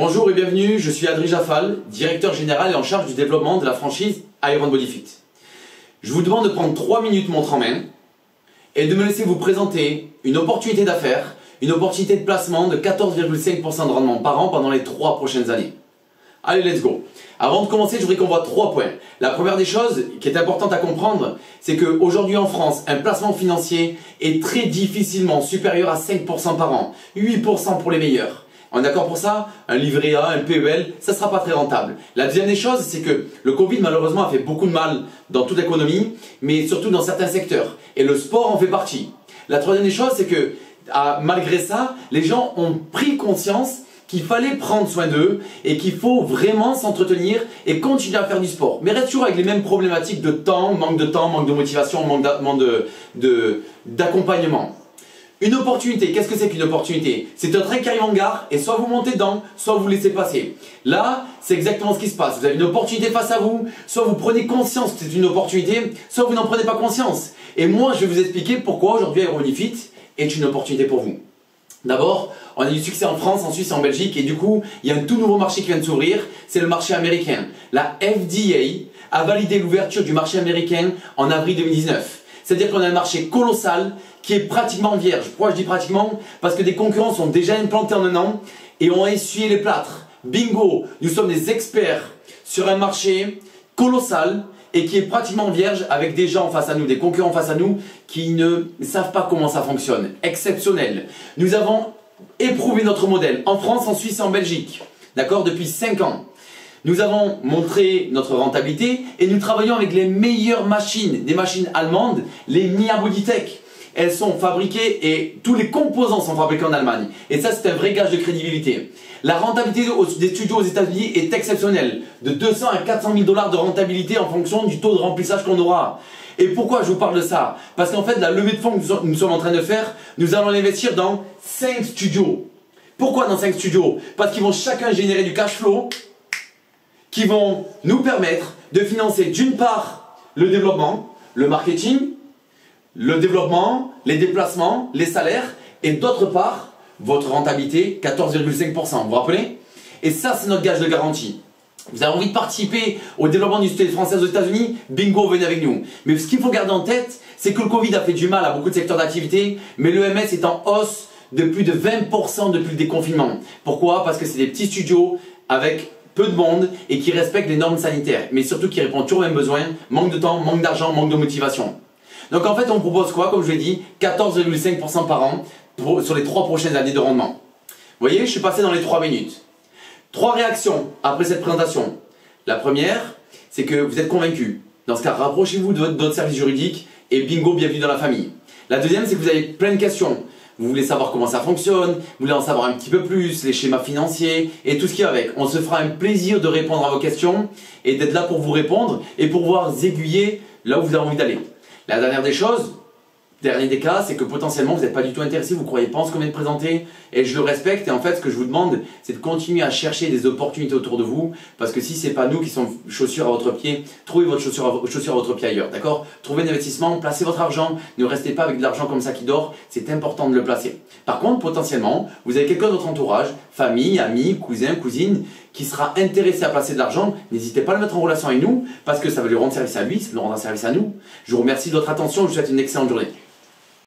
Bonjour et bienvenue, je suis Adrien Jaffal, directeur général et en charge du développement de la franchise Iron Body Fit. Je vous demande de prendre 3 minutes montre en main et de me laisser vous présenter une opportunité d'affaires, une opportunité de placement de 14,5% de rendement par an pendant les 3 prochaines années. Allez, let's go. Avant de commencer, je voudrais qu'on voit 3 points. La première des choses qui est importante à comprendre, c'est qu'aujourd'hui en France, un placement financier est très difficilement supérieur à 5% par an, 8% pour les meilleurs. On est d'accord pour ça? Un livret A, un PEL, ça ne sera pas très rentable. La deuxième des choses, c'est que le Covid malheureusement a fait beaucoup de mal dans toute l'économie, mais surtout dans certains secteurs. Et le sport en fait partie. La troisième des choses, c'est que malgré ça, les gens ont pris conscience qu'il fallait prendre soin d'eux et qu'il faut vraiment s'entretenir et continuer à faire du sport. Mais reste toujours avec les mêmes problématiques de temps, manque de motivation, manque d'accompagnement. Une opportunité, qu'est-ce que c'est qu'une opportunité? C'est un train qui arrive en gare et soit vous montez dedans, soit vous laissez passer. Là, c'est exactement ce qui se passe. Vous avez une opportunité face à vous, soit vous prenez conscience que c'est une opportunité, soit vous n'en prenez pas conscience. Et moi, je vais vous expliquer pourquoi aujourd'hui Iron Body Fit est une opportunité pour vous. D'abord, on a du succès en France, en Suisse et en Belgique et du coup, il y a un tout nouveau marché qui vient de s'ouvrir, c'est le marché américain. La FDA a validé l'ouverture du marché américain en avril 2019. C'est-à-dire qu'on a un marché colossal qui est pratiquement vierge. Pourquoi je dis pratiquement? Parce que des concurrents sont déjà implantés en un an et ont essuyé les plâtres. Bingo! Nous sommes des experts sur un marché colossal et qui est pratiquement vierge avec des gens face à nous, des concurrents face à nous qui ne savent pas comment ça fonctionne. Exceptionnel. Nous avons éprouvé notre modèle en France, en Suisse et en Belgique. D'accord? Depuis 5 ans. Nous avons montré notre rentabilité et nous travaillons avec les meilleures machines, des machines allemandes, les Mia Bodytech. Elles sont fabriquées et tous les composants sont fabriqués en Allemagne. Et ça, c'est un vrai gage de crédibilité. La rentabilité des studios aux États-Unis est exceptionnelle. De 200 à 400 000 $ de rentabilité en fonction du taux de remplissage qu'on aura. Et pourquoi je vous parle de ça? Parce qu'en fait, la levée de fonds que nous sommes en train de faire, nous allons l'investir dans 5 studios. Pourquoi dans 5 studios? Parce qu'ils vont chacun générer du cash flow qui vont nous permettre de financer d'une part le développement, le marketing, le développement, les déplacements, les salaires et d'autre part votre rentabilité 14,5%. Vous vous rappelez? Et ça, c'est notre gage de garantie. Vous avez envie de participer au développement du studio français aux États-Unis? Bingo, venez avec nous. Mais ce qu'il faut garder en tête, c'est que le Covid a fait du mal à beaucoup de secteurs d'activité, mais l'EMS est en hausse de plus de 20% depuis le déconfinement. Pourquoi? Parce que c'est des petits studios avec peu de monde et qui respectent les normes sanitaires, mais surtout qui répondent toujours aux mêmes besoins, manque de temps, manque d'argent, manque de motivation. Donc en fait, on propose quoi? Comme je l'ai dit, 14,5% par an sur les 3 prochaines années de rendement. Vous voyez, je suis passé dans les 3 minutes. 3 réactions après cette présentation. La première, c'est que vous êtes convaincu. Dans ce cas, rapprochez-vous de votre service juridique et bingo, bienvenue dans la famille. La deuxième, c'est que vous avez plein de questions. Vous voulez savoir comment ça fonctionne, vous voulez en savoir un petit peu plus, les schémas financiers et tout ce qui va avec. On se fera un plaisir de répondre à vos questions et d'être là pour vous répondre et pour vous aiguiller là où vous avez envie d'aller. La dernière des choses, dernier des cas, c'est que potentiellement vous n'êtes pas du tout intéressé, vous ne croyez pas en ce qu'on vient de présenter et je le respecte et en fait ce que je vous demande c'est de continuer à chercher des opportunités autour de vous parce que si ce n'est pas nous qui sommes chaussures à votre pied, trouvez votre chaussure à votre pied ailleurs, d'accord? Trouvez un investissement, placez votre argent, ne restez pas avec de l'argent comme ça qui dort, c'est important de le placer. Par contre potentiellement vous avez quelqu'un de votre entourage, famille, amis, cousin, cousine qui sera intéressé à placer de l'argent, n'hésitez pas à le mettre en relation avec nous parce que ça va lui rendre service à lui, ça va lui rendre un service à nous. Je vous remercie de votre attention, je vous souhaite une excellente journée.